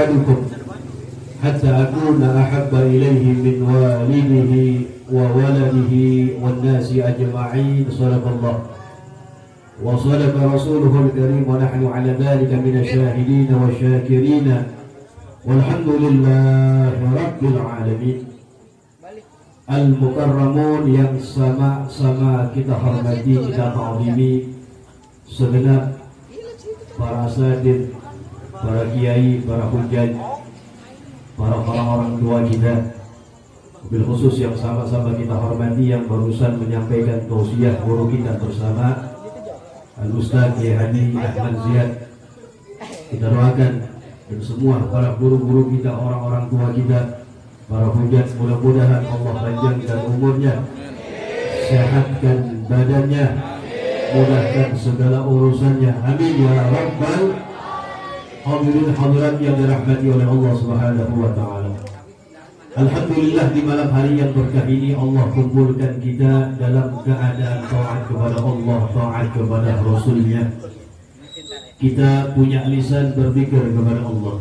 أحدكم حتى أكون أحب إليه من والده وولده والناس أجمعين. صدق الله وصدق رسوله الكريم ونحن على ذلك من الشاهدين والشاكرين والحمد لله رب العالمين. Al-Mukarramun yang sama-sama kita hormati, kita ta'zimi, segenap para asatidz, para kiai, para hujjaj, para orang tua kita, bil khusus yang sama-sama kita hormati, yang barusan menyampaikan tausiah guru kita bersama Al-Ustaz Kiai Hadi Ahmad Ziyad. Kita doakan dan semua para guru-guru kita, orang-orang tua kita, para hujjaj, mudah-mudahan Allah panjangkan umurnya, sehatkan badannya, mudahkan segala urusannya, amin ya rabbal hadirin hadirat yang dirahmati oleh Allah Subhanahu wa taala. Alhamdulillah, di malam hari yang berkah ini Allah kumpulkan kita dalam keadaan taat kepada Allah, taat kepada Rasulnya. Kita punya lisan berpikir kepada Allah,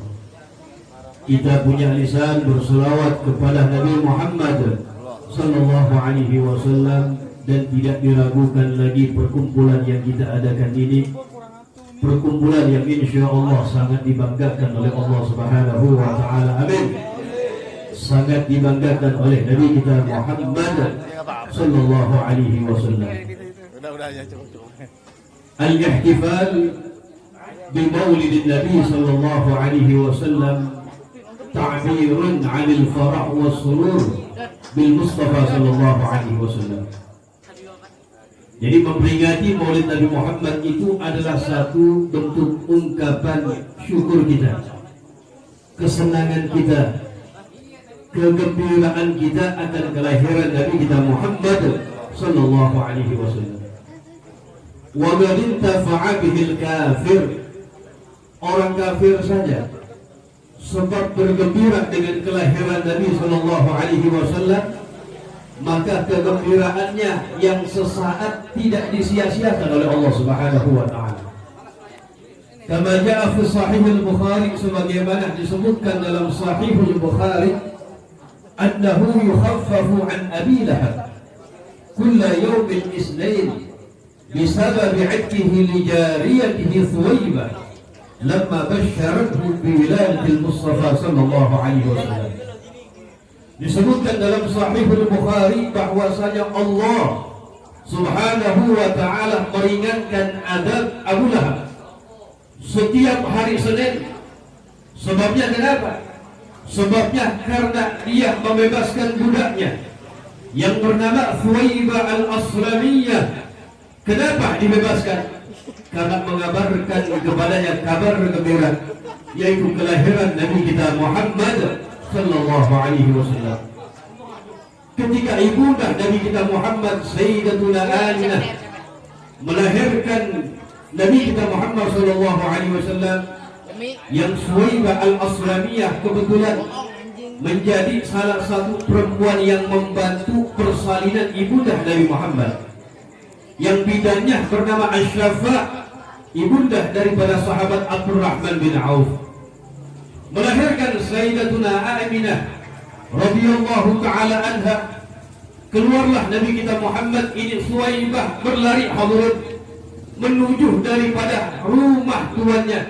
kita punya lisan berselawat kepada Nabi Muhammad sallallahu alaihi wasallam, dan tidak diragukan lagi perkumpulan yang kita adakan ini, perkumpulan yang insya Allah sangat dibanggakan oleh Allah Subhanahu wa taala. Amin. Sangat dibanggakan oleh Nabi kita Muhammad sallallahu alaihi wasallam. Al-ihtifal bi Maulidin Nabi sallallahu alaihi wasallam ta'birun 'anil farah was surur bil Mustafa sallallahu alaihi wasallam. Jadi memperingati Maulid Nabi Muhammad itu adalah satu bentuk ungkapan syukur kita, kesenangan kita, kegembiraan kita akan kelahiran Nabi kita Muhammad sallallahu alaihi wasallam. Wa man intafa'a bihil kafir, orang kafir saja sebab bergembira dengan kelahiran Nabi sallallahu alaihi wasallam, maka kegembiraannya yang sesaat tidak disia-siakan oleh Allah Subhanahu wa taala. Kama jaa fi Sahih al-Bukhari, sebagaimana disebutkan dalam Sahih al-Bukhari, annahu yukhaffafu an Abi Lahab kulla yawm al-itsnain bisabab 'itqihi li jariyatihi Thuwaybah lamma basyarathu bi wiladatil Mustafa sallallahu alaihi wasallam. Disebutkan dalam Sahih al-Bukhari bahwasanya Allah Subhanahu wa taala meringankan adab Abu Lahab setiap hari Senin. Sebabnya kenapa? Sebabnya karena dia membebaskan budaknya yang bernama Thuwaybah al-Aslamiyah. Kenapa dibebaskan? Karena mengabarkan kepadanya kabar gembira, yaitu kelahiran Nabi kita Muhammad sallallahu alaihi wasallam. Ketika ibunda Nabi kita Muhammad Sayyidatuna Aminah melahirkan Nabi kita Muhammad sallallahu alaihi wasallam, yang Thuwaybah al-Aslamiyah kebetulan menjadi salah satu perempuan yang membantu persalinan ibunda Nabi Muhammad, yang bidannya bernama Asy-Syafa', ibunda daripada sahabat Abdurrahman bin Auf, melahirkan Sayyidatuna Aminah radhiyallahu taala anha. Keluarlah Nabi kita Muhammad ini Thuwaybah berlari hadirin menuju daripada rumah tuannya,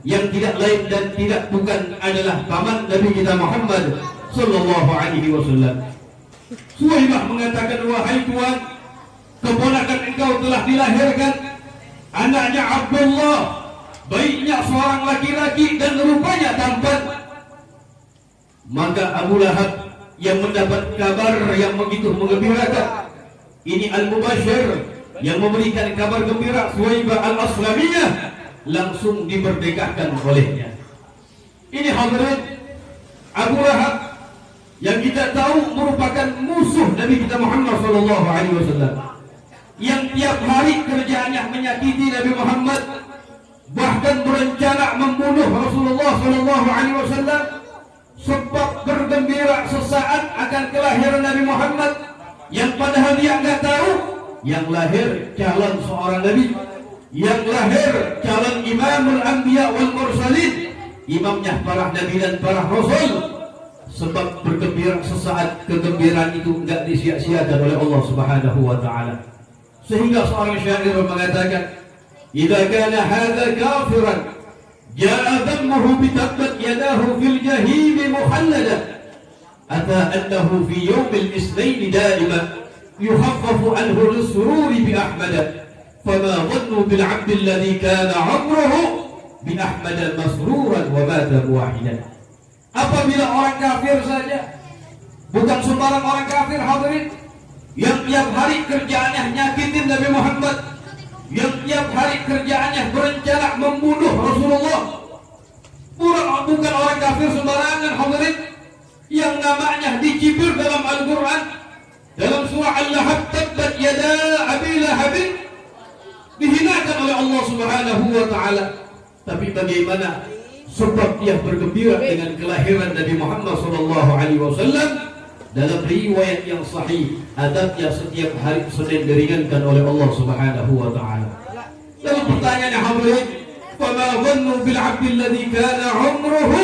yang tidak lain dan tidak bukan adalah paman Nabi kita Muhammad sallallahu alaihi wasallam. Thuwaybah mengatakan, wahai tuan, keponakan engkau telah dilahirkan, anaknya Abdullah, baiknya seorang laki-laki dan rupanya tampan. Maka Abu Lahab yang mendapat kabar yang begitu menggembirakan, ini Al-Mubasyir yang memberikan kabar gembira Thuwaybah al-Aslamiyah, langsung dimerdekakan olehnya. Ini hadirin, Abu Lahab yang kita tahu merupakan musuh Nabi kita Muhammad sallallahu alaihi wasallam, yang tiap hari kerjaannya menyakiti Nabi Muhammad, bahkan berencana membunuh Rasulullah sallallahu alaihi wasallam, sebab bergembira sesaat akan kelahiran Nabi Muhammad, yang padahal dia enggak tahu yang lahir calon seorang nabi, yang lahir calon imamul anbiya wal mursalin, imamnya para nabi dan para rasul. Sebab bergembira sesaat, kegembiraan itu enggak disia-siakan oleh Allah Subhanahu wa taala. Sehingga seorang syair mengatakan, "Idza kana hadza kafiran, jaa dhammuhu bi tabbat yadahu fil jahim mukhallada. Ata annahu fi yawm al-ithnain daima yukhaffafu anhu lis-surur bi Ahmad. Fama dhannu bil 'abd alladhi kana 'amruhu bi Ahmad masruran wa mata wahidan." Apabila orang kafir saja, bukan sembarang orang kafir hadirin, yang tiap hari kerjaannya nyakitin Nabi Muhammad, yang tiap hari kerjaannya berencana membunuh Rasulullah, bukan orang kafir sembarangan hadirin, yang namanya dicibir dalam Al-Quran, dalam surah Al-Lahab, tabbat yada abi lahabin, dihinakan oleh Allah Subhanahu wa taala. Tapi bagaimana sebab dia bergembira dengan kelahiran Nabi Muhammad SAW? Dalam riwayat yang sahih, adabnya setiap hari Senin diringankan oleh Allah Subhanahu wa taala. Lalu pertanyaannya hadirin, "Fama dhannu bil 'abdi alladhi kana 'umruhu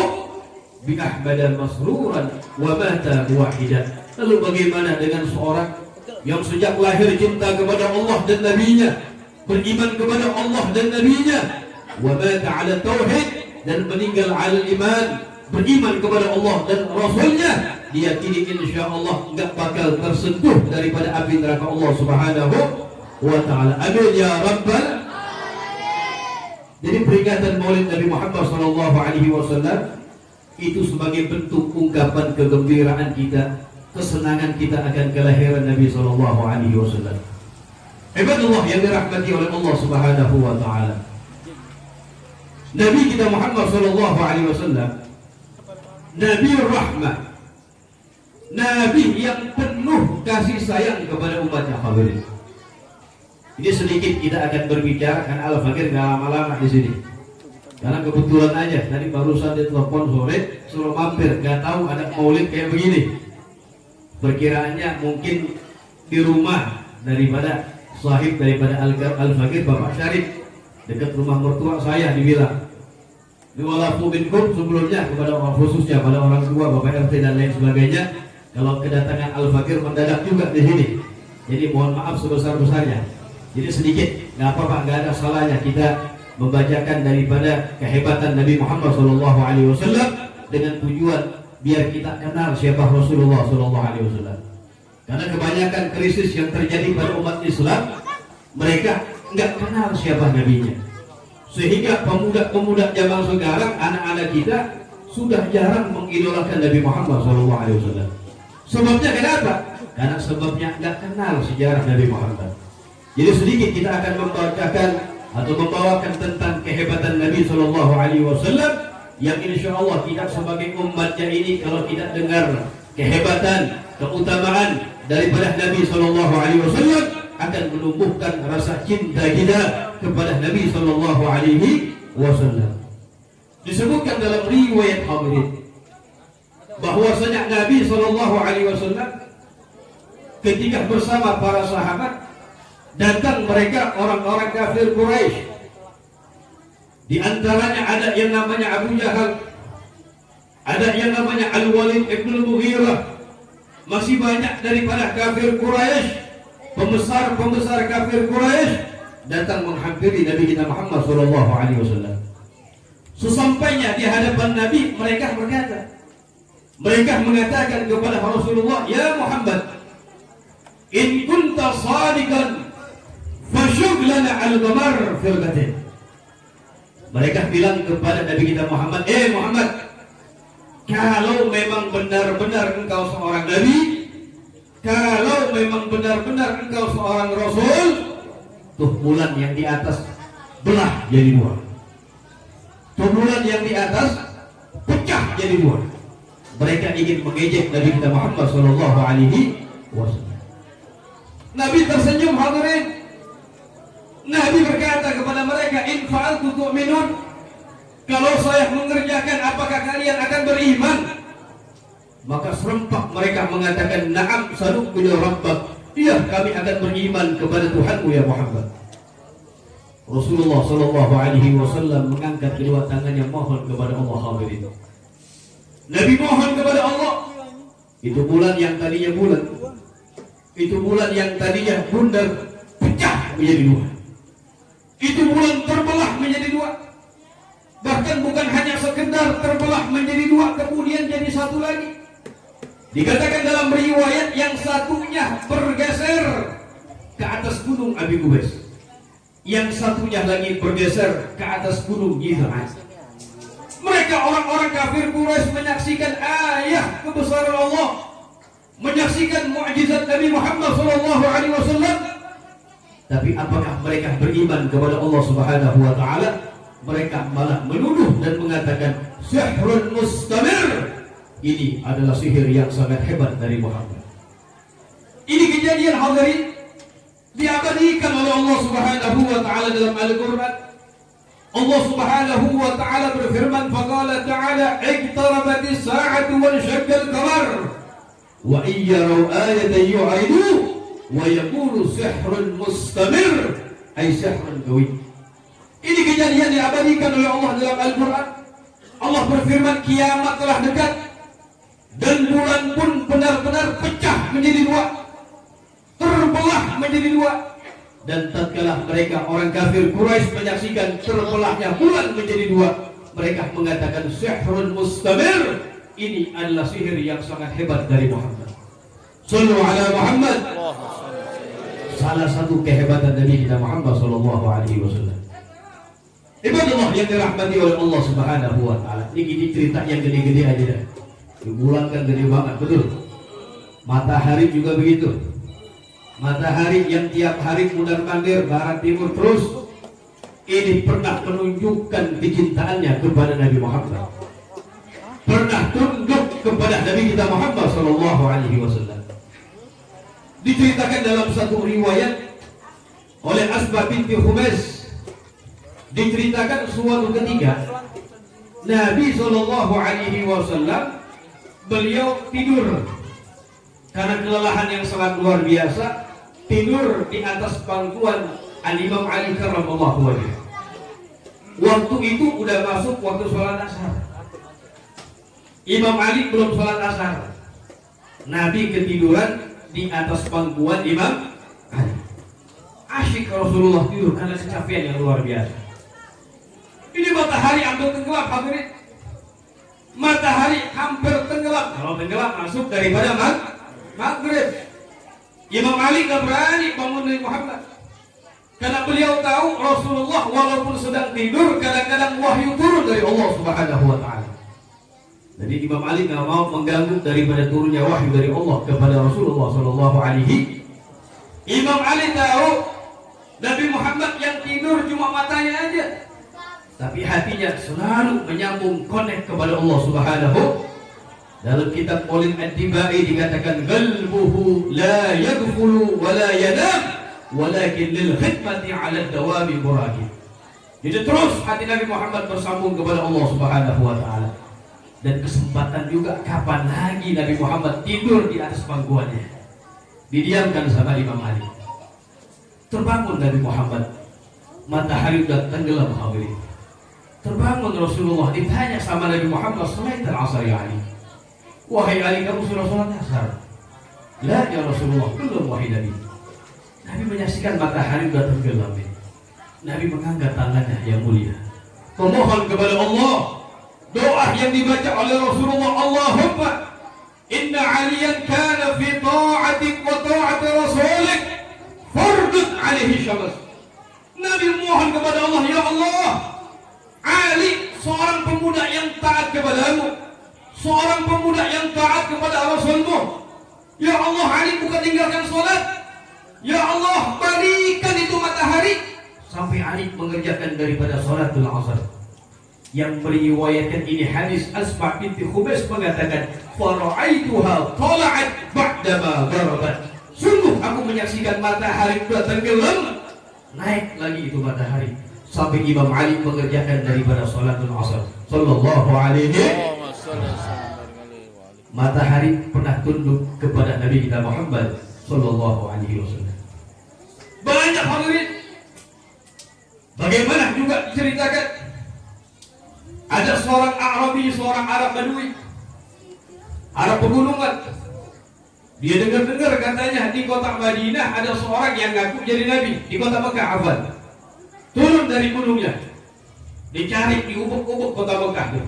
bi Ahmad masruran wa mata wahidan?" Lalu bagaimana dengan seorang yang sejak lahir cinta kepada Allah dan nabinya, beriman kepada Allah dan nabinya, wa mata 'ala tauhid, dan meninggal ala iman, beriman kepada Allah dan Rasulnya, dia kini insya Allah enggak bakal tersentuh daripada api neraka Allah Subhanahu wa taala. Amin ya rabbal alamin. Jadi peringatan Maulid Nabi Muhammad SAW itu sebagai bentuk ungkapan kegembiraan kita, kesenangan kita akan kelahiran Nabi SAW. Ibadallah yang dirahmati oleh Allah Subhanahu wa taala, Nabi kita Muhammad SAW, Nabi Rahmah, Nabi yang penuh kasih sayang kepada umatnya hadirin. Ini sedikit kita akan berbicara, karena Al-Fakir gak lama-lama di sini. Karena kebetulan aja tadi barusan ditelepon sore, suruh mampir, gak tahu ada maulid kayak begini. Perkiraannya mungkin di rumah daripada sahib daripada Al-Fakir, Bapak Syarif, dekat rumah mertua saya dibilang. Walaupun minkum, sebelumnya kepada orang, khususnya pada orang tua, Bapak RT dan lain sebagainya, kalau kedatangan Al-Fakir mendadak juga di sini. Jadi mohon maaf sebesar-besarnya. Jadi sedikit, nggak apa-apa, nggak ada salahnya kita membacakan daripada kehebatan Nabi Muhammad SAW dengan tujuan biar kita kenal siapa Rasulullah SAW. Karena kebanyakan krisis yang terjadi pada umat Islam, mereka nggak kenal siapa nabinya. Sehingga pemuda-pemuda zaman sekarang, anak-anak kita sudah jarang mengidolakan Nabi Muhammad SAW. Sebabnya kenapa? Karena sebabnya nggak kenal sejarah Nabi Muhammad. Jadi sedikit kita akan membacakan atau membawakan tentang kehebatan Nabi SAW, yang insya Allah kita sebagai umatnya ini, kalau kita dengar kehebatan, keutamaan daripada Nabi SAW, akan menumbuhkan rasa cinta kita kepada Nabi SAW. Disebutkan dalam riwayat hadirin bahwasanya Nabi SAW ketika bersama para sahabat, datang mereka orang-orang kafir Quraisy. Di antaranya ada yang namanya Abu Jahal, ada yang namanya Al-Walid ibn Al-Mughirah, masih banyak daripada kafir Quraisy, pembesar-pembesar kafir Quraisy datang menghampiri Nabi kita Muhammad SAW. Sesampainya di hadapan Nabi, mereka mengatakan kepada Rasulullah, "Ya Muhammad, in kunta sadiqan fasyug lana al-ghamar fil batin." Mereka bilang kepada Nabi kita Muhammad, Muhammad, kalau memang benar-benar engkau seorang nabi, kalau memang benar-benar engkau seorang rasul, tuh bulan yang di atas belah jadi dua, tuh bulan yang di atas pecah jadi dua. Mereka ingin mengejek Nabi kita Muhammad SAW. Nabi tersenyum hadirin. Nabi berkata kepada mereka, "In fa'altu tu'minun?" Kalau saya mengerjakan, apakah kalian akan beriman? Maka serempak mereka mengatakan, "Na'am sanu'minu rabbak." Iya, kami akan beriman kepada Tuhanmu ya Muhammad. Rasulullah Shallallahu Alaihi Wasallam mengangkat kedua tangannya mohon kepada Allah. Hadirin, Nabi mohon kepada Allah. Itu bulan yang tadinya bulat, itu bulan yang tadinya bundar pecah menjadi dua. Itu bulan terbelah menjadi dua. Bahkan bukan hanya sekedar terbelah menjadi dua, kemudian jadi satu lagi. Dikatakan dalam riwayat yang satunya bergeser ke atas gunung Abi Qubais, yang satunya lagi bergeser ke atas gunung Yidran. Mereka orang-orang kafir Quraisy menyaksikan ayat kebesaran Allah, menyaksikan mukjizat Nabi Muhammad SAW. Tapi apakah mereka beriman kepada Allah Subhanahu wa taala? Mereka malah menuduh dan mengatakan sihrun mustamir. Ini adalah sihir yang sangat hebat dari Muhammad. Ini kejadian hadirin diabadikan oleh Allah Subhanahu wa taala dalam Al-Qur'an. Allah Subhanahu wa taala berfirman, faqala ta'ala iqtarabatis sa'atu wa shaqqal qamar wa iyyaru ayatan yu'ridu wa yaqulu sihrun mustamir ay sihrun qawi. Ini kejadian diabadikan oleh Allah dalam Al-Qur'an. Allah berfirman, kiamat telah dekat dan bulan pun benar-benar pecah menjadi dua, terbelah menjadi dua. Dan tatkala mereka orang kafir Quraisy menyaksikan terbelahnya bulan menjadi dua, mereka mengatakan sihrun mustamir. Ini adalah sihir yang sangat hebat dari Muhammad. Sallu ala Muhammad. Salah satu kehebatan Nabi kita Muhammad sallallahu alaihi wasallam. Ibadallah yang dirahmati oleh Allah Subhanahu wa taala. Ini cerita yang gede-gede aja dah. Di bulan kan gede banget, betul. Matahari juga begitu. Matahari yang tiap hari mundar-mandir barat timur terus, ini pernah menunjukkan kecintaannya kepada Nabi Muhammad. Pernah tunduk kepada Nabi kita Muhammad sallallahu alaihi wasallam. Diceritakan dalam satu riwayat oleh Asbah binti Khumais, diceritakan suatu ketika Nabi sallallahu alaihi wasallam beliau tidur karena kelelahan yang sangat luar biasa, tidur di atas pangkuan Al-Imam Ali karramallahu wajhah. Waktu itu udah masuk waktu sholat asar. Imam Ali belum sholat asar. Nabi ketiduran di atas pangkuan Imam Ali. Asyik Rasulullah tidur karena kecapean yang luar biasa. Ini matahari hampir tenggelam, hadirin. Matahari hampir tenggelam. Kalau tenggelam masuk daripada maghrib. Imam Ali gak berani bangun dari Muhammad, karena beliau tahu Rasulullah walaupun sedang tidur kadang-kadang wahyu turun dari Allah Subhanahu wa taala. Jadi Imam Ali gak mau mengganggu daripada turunnya wahyu dari Allah kepada Rasulullah sallallahu alaihi. Imam Ali tahu Nabi Muhammad yang tidur cuma matanya aja, tapi hatinya selalu menyambung connect kepada Allah Subhanahu. Dalam kitab Maulid Ad-Dibai dikatakan qalbuhu la yaghfulu wa la yanam walakin lil khidmati 'ala ad-dawami muraqib. Jadi terus hati Nabi Muhammad bersambung kepada Allah Subhanahu wa taala. Dan kesempatan juga kapan lagi Nabi Muhammad tidur di atas pangkuannya, didiamkan sama Imam Ali. Terbangun Nabi Muhammad, matahari sudah tenggelam hadirin. Terbangun Rasulullah, ditanya sama Nabi Muhammad selain al-asar ya Ali, wahai Ali, kamu sudah sholat asar? La ya Rasulullah, belum wahai Nabi. Nabi menyaksikan matahari sudah tenggelam. Nabi mengangkat tangannya yang mulia, memohon kepada Allah. Doa yang dibaca oleh Rasulullah, Allahumma inna aliyan kana fi ta'atik wa ta'ati rasulik fardud alaihi syams. Nabi mohon kepada Allah, ya Allah, Ali seorang pemuda yang taat kepadamu, seorang pemuda yang taat kepada Rasulmu. Ya Allah, Ali bukan tinggalkan sholat. Ya Allah, berikan itu matahari sampai Ali mengerjakan daripada sholatul asar. Yang meriwayatkan ini hadis Asma binti Khubais mengatakan, fara'aituha tala'at ba'dama gharabat. Sungguh aku menyaksikan matahari sudah tenggelam, naik lagi itu matahari sampai Imam Ali mengerjakan daripada sholatul asar sallallahu alaihi wasallam. Matahari pernah tunduk kepada Nabi kita Muhammad sallallahu alaihi wasallam. Banyak hadirin Bagaimana juga diceritakan ada seorang Arabi, seorang Arab Badui, Arab pegunungan. Dia dengar-dengar katanya di kota Madinah ada seorang yang ngaku jadi nabi. Di kota Mekah, afwan. Turun dari gunungnya, dicari di ubuk-ubuk kota Mekah.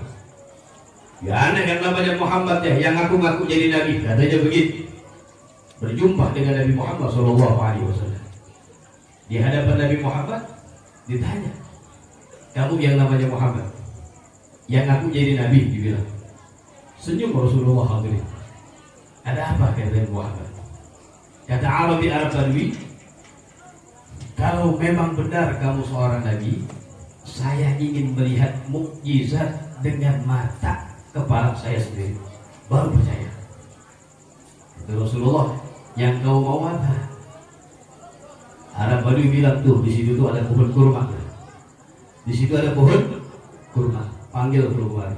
Ya aneh yang namanya Muhammad ya, yang ngaku-ngaku jadi nabi, katanya begitu. Berjumpa dengan Nabi Muhammad SAW. Di hadapan Nabi Muhammad ditanya, kamu yang namanya Muhammad, yang ngaku jadi nabi, dibilang. Senyum Rasulullah hadirin. Ada apa kata Nabi Muhammad? Kata Arabi Arab Badui, kalau memang benar kamu seorang nabi, saya ingin melihat mukjizat dengan mata kepala saya sendiri, baru percaya. Kata Rasulullah, yang kau mau apa? Arab Badui bilang, tuh di situ tuh ada pohon kurma. Di situ ada pohon kurma. Panggil keluar.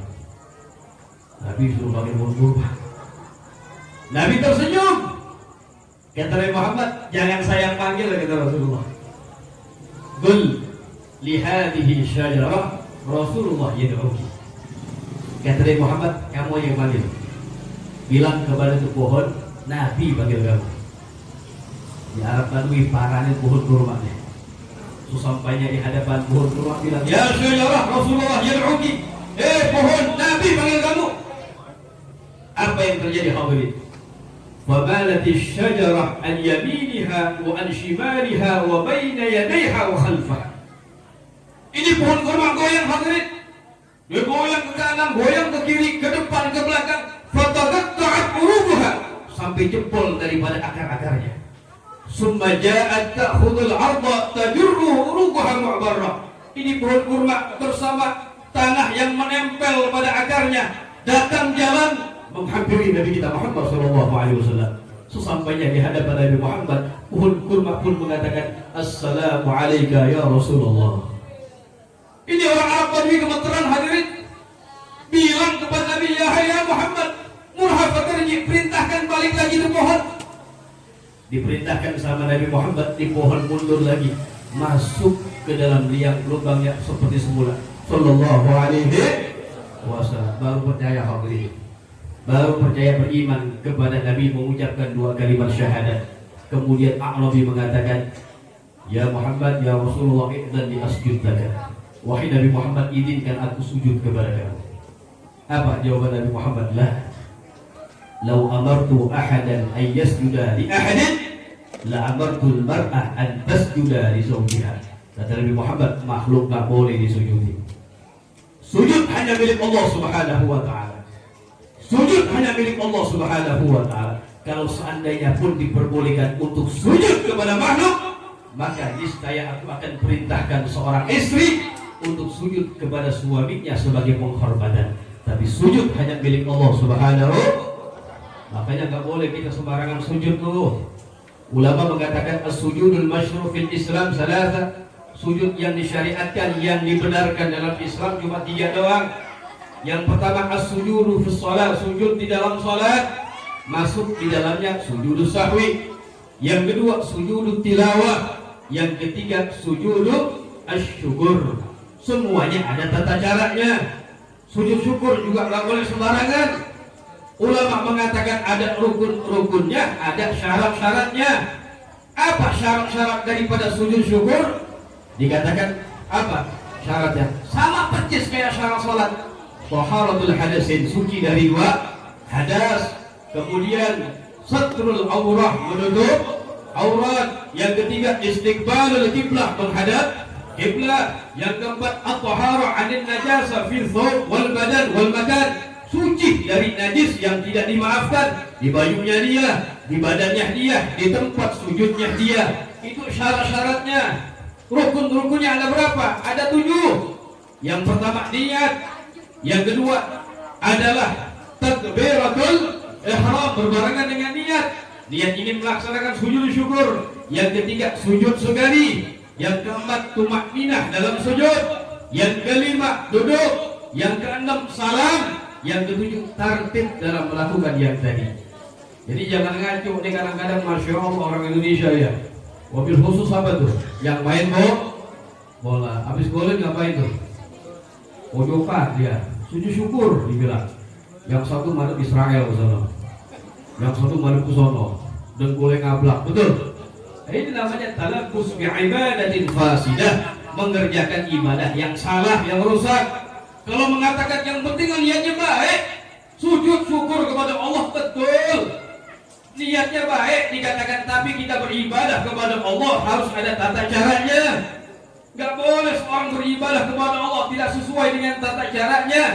Nabi suruh panggil pohon kurma. Nabi tersenyum. Kata Nabi Muhammad, jangan saya panggil, kata Rasulullah. Qul li hadhihi syajarah Rasulullah yad'uki. Kata Nabi Muhammad, kamu yang panggil. Bilang kepada itu pohon, Nabi panggil kamu. Di Arab Badui paranin pohon kurmanya. Sesampainya di hadapan pohon kurma bilang, ya syajarah Rasulullah yad'uki. Pohon, Nabi panggil kamu. Apa yang terjadi hadirin? وَمَالَتِ الشَّجَرَةِ عَنْ يَمِينِهَا وَعَنْ شِمَالِهَا وَبَيْنَ يَدَيْهَا وَخَلْفَهَا. Ini pohon kurma goyang hadirin. Dia goyang ke kanan, goyang ke kiri, ke depan, ke belakang. فَتَقَطَّعَتْ عُرُوقُهَا. Sampai jempol daripada akar-akarnya. ثُمَّ جَاءَتْ تَأْخُذُ الْأَرْضَ تَجُرُّ عُرُوقُهَا مُعْبَرَّةً. Ini pohon kurma bersama tanah yang menempel pada akarnya datang jalan menghampiri Nabi kita Muhammad SAW. Sesampainya di hadapan Nabi Muhammad, pohon kurma pun mengatakan, Assalamu alayka ya Rasulullah. Ini orang Arab Badui gemeteran hadirin. Bilang kepada Nabi, ya Muhammad, murhab fatarji, perintahkan balik lagi ke pohon. Diperintahkan sama Nabi Muhammad, di pohon mundur lagi, masuk ke dalam liang lubangnya seperti semula. Sallallahu alaihi wasallam. Baru percaya hadirin. Baru percaya beriman kepada Nabi, mengucapkan 2 kalimat syahadat. Kemudian A'rabi mengatakan, ya Muhammad, ya Rasulullah, idzan li asjud laka. Wahai Nabi Muhammad, izinkan aku sujud kepada kamu. Apa jawaban Nabi Muhammad? La. Lau amartu ahadan an yasjuda li ahadin la amartu al-mar'ah an tasjuda li zawjiha. Kata Nabi Muhammad, makhluk tak boleh disujudi. Sujud hanya milik Allah Subhanahu wa ta'ala. Sujud hanya milik Allah Subhanahu wa ta'ala. Kalau seandainya pun diperbolehkan untuk sujud kepada makhluk, maka niscaya aku akan perintahkan seorang istri untuk sujud kepada suaminya sebagai penghormatan. Tapi sujud hanya milik Allah Subhanahu. Makanya enggak boleh kita sembarangan sujud tuh. Ulama mengatakan as-sujudul masyru' fil Islam salasa. Sujud yang disyariatkan, yang dibenarkan dalam Islam cuma 3 doang. Yang pertama as-sujudu fis shalah, sujud di dalam salat, masuk di dalamnya sujudus sahwi. Yang kedua sujudut tilawah. Yang ketiga sujudut asy-syukur. Semuanya ada tata caranya. Sujud syukur juga enggak boleh sembarangan. Ulama mengatakan ada rukun-rukunnya, ada syarat-syaratnya. Apa syarat-syarat daripada sujud syukur? Dikatakan apa syaratnya? Sama persis kayak syarat salat. Taharatul hadasin, suci dari 2 hadas. Kemudian satrul aurah, menutup aurat. Yang ketiga istiqbalul qiblah, menghadap kiblat. Yang keempat at-taharah 'anil najasa fil thawb wal badan wal makan, suci dari najis yang tidak dimaafkan di bajunya dia, di badannya dia, di tempat sujudnya dia. Itu syarat-syaratnya. Rukun-rukunnya ada berapa? Ada 7. Yang pertama niat. Yang kedua adalah takbiratul ihram, berbarengan dengan niat. Niat ingin melaksanakan sujud syukur. Yang ketiga sujud sekali. Yang keempat tumakninah dalam sujud. Yang kelima duduk. Yang keenam salam. Yang ketujuh tertib dalam melakukan yang tadi. Jadi jangan ngaco nih, kadang-kadang Masya Allah orang Indonesia ya. Mobil khusus apa tuh? Yang main bola. Habis golin ngapain tuh? Pojokan dia, sujud syukur dibilang. Yang satu madep Israel ke sana, yang satu madep ke sono, dan goleng ngablak, betul? Ini namanya talabbus bi'ibadatin fasidah, mengerjakan ibadah yang salah, yang rusak. Kalau mengatakan yang penting niatnya baik, sujud syukur kepada Allah, betul. Niatnya baik dikatakan, tapi kita beribadah kepada Allah harus ada tata caranya. Gak boleh seorang beribadah kepada Allah tidak sesuai dengan tata caranya.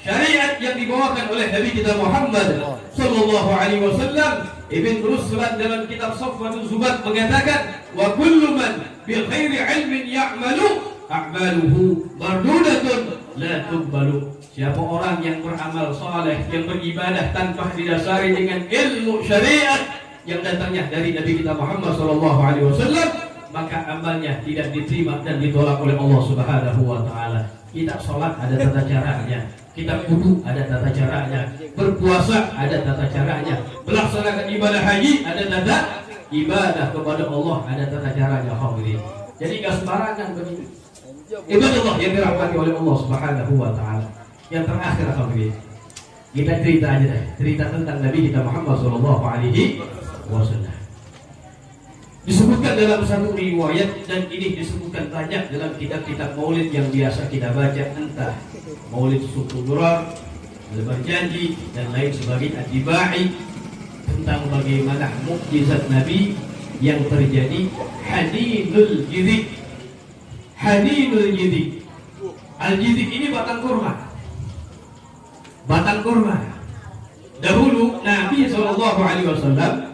Syariat yang dibawakan oleh Nabi kita Muhammad sallallahu alaihi wasallam. Ibn Ruslan dalam kitab Safwatul Zubat mengatakan, wa kullu man bil khairi ilmin ya'malu a'maluhu mardudatun la tuqbalu. Siapa orang yang beramal saleh, yang beribadah tanpa didasari dengan ilmu syariat yang datangnya dari Nabi kita Muhammad sallallahu alaihi wasallam, maka amalnya tidak diterima dan ditolak oleh Allah Subhanahu wa taala. Kita sholat ada tata caranya, kita wudu ada tata caranya, berpuasa ada tata caranya, melaksanakan ibadah haji ada tata ibadah kepada Allah ada tata caranya. Hadirin, jadi enggak sembarangan begini. Ibadah Allah yang dirahmati oleh Allah Subhanahu wa taala. Yang terakhir, hadirin, kita cerita aja deh, cerita tentang Nabi kita Muhammad sallallahu alaihi wasallam. Disebutkan dalam satu riwayat, dan ini disebutkan banyak dalam kitab-kitab maulid yang biasa kita baca, entah maulid Sukudurar, Al-Barjanji dan lain sebagainya, Ad-Dibai, tentang bagaimana mukjizat Nabi yang terjadi. Hadinul Jidik. Hadinul Jidik. Al-Jidik ini batang kurma. Batang kurma. Dahulu Nabi SAW,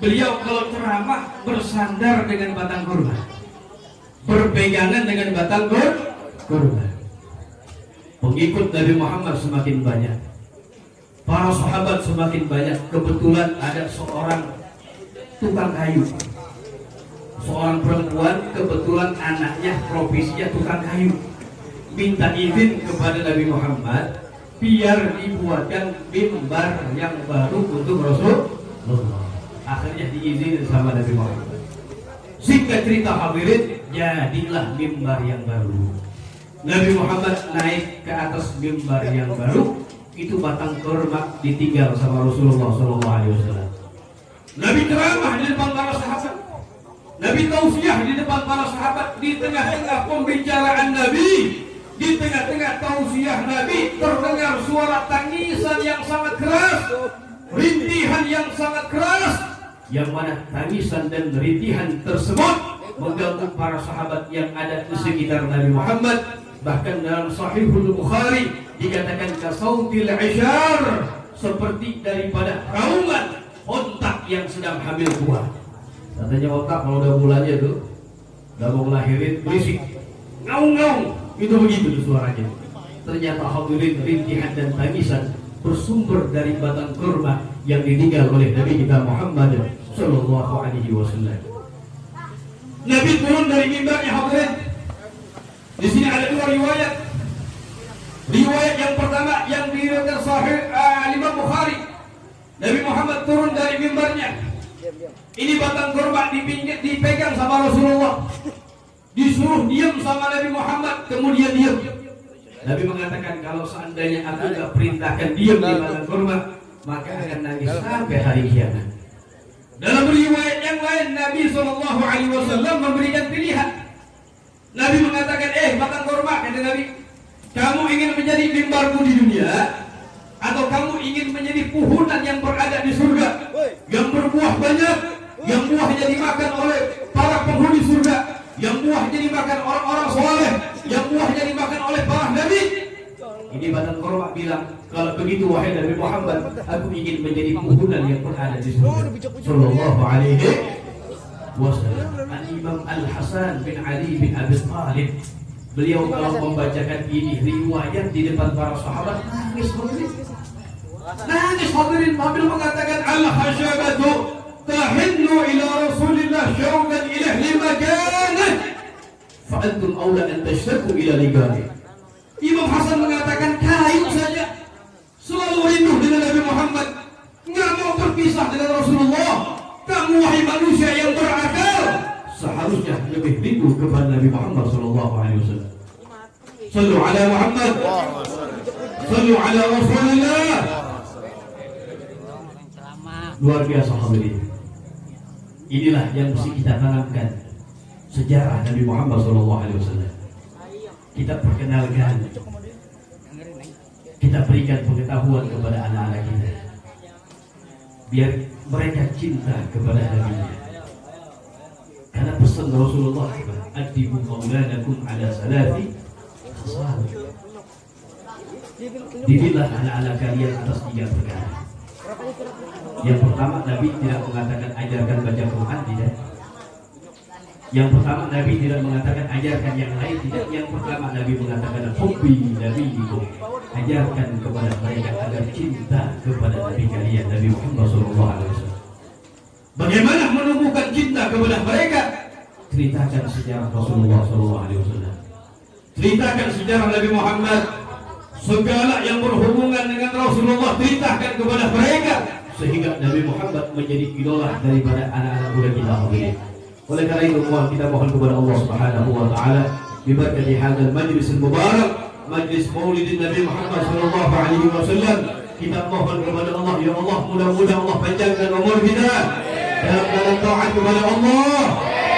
beliau kalau ceramah bersandar dengan batang kurma, berpegangan dengan batang kurma. Pengikut Nabi Muhammad semakin banyak, para sahabat semakin banyak. Kebetulan ada seorang tukang kayu, seorang perempuan, kebetulan anaknya profesinya tukang kayu, minta izin kepada Nabi Muhammad biar dibuatkan mimbar yang baru untuk Rasulullah. Akhirnya diizinin sama Nabi Muhammad. Singkat cerita, hadirin, jadilah mimbar yang baru. Nabi Muhammad naik ke atas mimbar yang baru, itu batang kurma ditinggal sama Rasulullah SAW. Nabi ceramah di depan para sahabat, Nabi tausiah di depan para sahabat. Di tengah-tengah pembicaraan Nabi, di tengah-tengah tausiah Nabi, terdengar suara tangisan yang sangat keras, rintihan yang sangat keras, yang mana tangisan dan rintihan tersebut mengganggu para sahabat yang ada di sekitar Nabi Muhammad. Bahkan dalam Sahihul Bukhari dikatakan kasautil isyar, seperti daripada raungan ontak yang sedang hamil buah. Katanya ontak kalau udah bulannya tuh udah mau ngelahirin berisik, ngaung-ngaung, itu begitu tuh suaranya. Ternyata hadirin, rintihan dan tangisan bersumber dari batang kurma yang ditinggal oleh Nabi kita Muhammad sallallahu alaihi wasallam. Nabi turun dari mimbarnya, hadirin. Di sini ada dua riwayat. Riwayat yang pertama yang diriwayatkan Sahih Imam Bukhari, Nabi Muhammad turun dari mimbarnya. Ini batang kurma dipegang sama Rasulullah. Disuruh diam sama Nabi Muhammad, kemudian diam. Nabi mengatakan, kalau seandainya aku tidak perintahkan diam di batang kurma, maka akan nangis sampai hari kiamat. Dalam riwayat yang lain, Nabi SAW memberikan pilihan. Nabi mengatakan, batang kurma, kata Nabi, kamu ingin menjadi mimbarku di dunia, atau kamu ingin menjadi puhunan yang berada di surga, yang berbuah banyak, yang buahnya dimakan oleh para penghuni surga, yang buahnya dimakan orang-orang soleh, yang buahnya dimakan oleh para nabi. Ini batang kurma bilang, kalau begitu wahai Nabi Muhammad, aku ingin menjadi puhunan yang berada di surga. Sallallahu alaihi wasallam. Al-Imam Al-Hasan bin Ali bin Abi Thalib, beliau kalau membacakan ini riwayat di depan para sahabat, nangis hadirin, sambil mengatakan, al-hashabatu tahinnu ila Rasulillah syauqan ila limakanah fa antum aula an tashtaqu ila liqa'ih. Imam Hasan mengatakan, kayu saja selalu rindu dengan Nabi Muhammad, nggak mau berpisah dengan Rasulullah. Kamu wahai manusia yang berakal, seharusnya lebih rindu kepada Nabi Muhammad sallallahu alaihi wasallam. Sallu ala Muhammad. Sallu ala Rasulillah. Luar biasa hadirin. Inilah yang mesti kita tanamkan, sejarah Nabi Muhammad sallallahu alaihi wasallam. Kita perkenalkan, kita berikan pengetahuan kepada anak-anak kita, biar mereka cinta kepada Nabi-Nya. Karena pesan Rasulullah, adibu maulanakum ala salati khasal. Didiklah anak-anak kalian atas 3 perkara. Yang pertama, Nabi tidak mengatakan ajarkan baca Quran, tidak. Yang pertama, Nabi tidak mengatakan ajarkan yang lain, tidak. Yang pertama, Nabi mengatakan hubbi Nabi itu, ajarkan kepada mereka agar cinta kepada Nabi kalian, Nabi Muhammad SAW. Bagaimana menumbuhkan cinta kepada mereka? Ceritakan sejarah Rasulullah SAW. Ceritakan sejarah Nabi Muhammad. Segala yang berhubungan dengan Rasulullah ceritakan kepada mereka, sehingga Nabi Muhammad menjadi idola daripada anak-anak muda kita ini. Oleh karena itu, kita mohon kepada Allah Subhanahu wa taala biberkati hadzal majlis mubarak, majlis Maulidin Nabi Muhammad sallallahu alaihi wasallam. Kita mohon kepada Allah, ya Allah, mudah-mudahan Allah panjangkan umur kita dalam taat kepada Allah,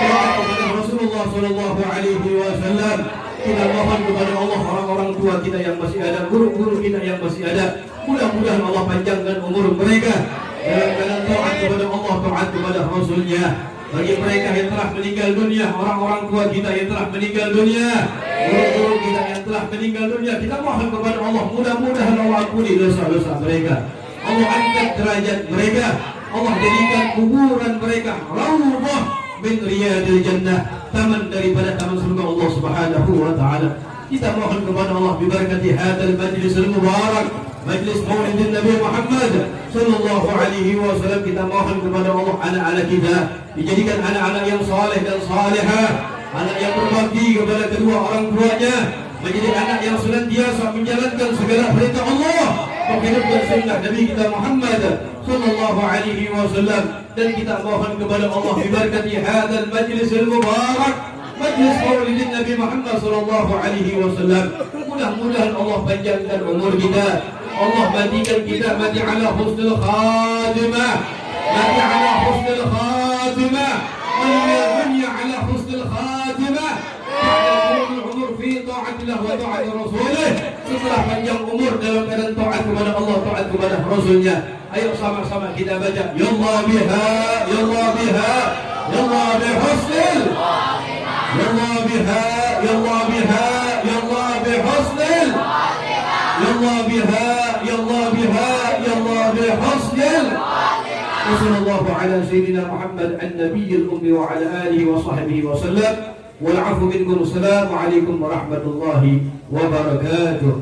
taat kepada Rasulullah sallallahu alaihi wasallam. Kita mohon kepada Allah, orang-orang tua kita yang masih ada, guru-guru kita yang masih ada, mudah-mudahan Allah panjangkan umur mereka dalam taat kepada Allah, taat kepada Rasulnya. Bagi mereka yang telah meninggal dunia, orang-orang tua kita yang telah meninggal dunia, guru-guru kita yang telah meninggal dunia, kita mohon kepada Allah, mudah-mudahan Allah ampuni dosa-dosa mereka, Allah angkat derajat mereka, Allah jadikan kuburan mereka raudhah min riyadil jannah, taman daripada taman surga Allah Subhanahu wa taala. Kita mohon kepada Allah bibarakati hadzal majlis al-mubarak, majlis Maulidin Nabi Muhammad sallallahu alaihi wasallam. Kita mohon kepada Allah, anak-anak kita dijadikan anak-anak yang saleh dan salihah, anak yang berbakti kepada kedua orang tuanya, menjadi anak yang senantiasa menjalankan segala perintah Allah, menghidupkan sunnah Nabi kita Muhammad sallallahu alaihi wasallam. Dan kita mohon kepada Allah bibarakati hadzal majlis al-mubarak, majlis Maulidin Nabi Muhammad sallallahu alaihi wasallam. Mudah-mudahan Allah panjangkan umur kita, Allah matikan kita mati ala husnul khatimah, mati ala husnul khatimah, dunya ala husnul khatimah, umur fi ta'atillah wa ta'ati rasulih. Setelah panjang umur dalam keadaan taat kepada Allah, taat kepada Rasulnya. Ayo sama-sama kita baca, ya Allah biha, ya Allah biha, ya Allah bihusnil, ya Allah biha, ya Allah biha, ya Allah bihusnil, ya Allah biha, ya Allah biha, ya Allah bihusnil. Wassallallahu ala sayyidina Muhammad an-nabiyil ummi wa ala alihi wa sahbihi wa sallam. Wal 'afwu minkum. Assalamu alaikum warahmatullahi wabarakatuh.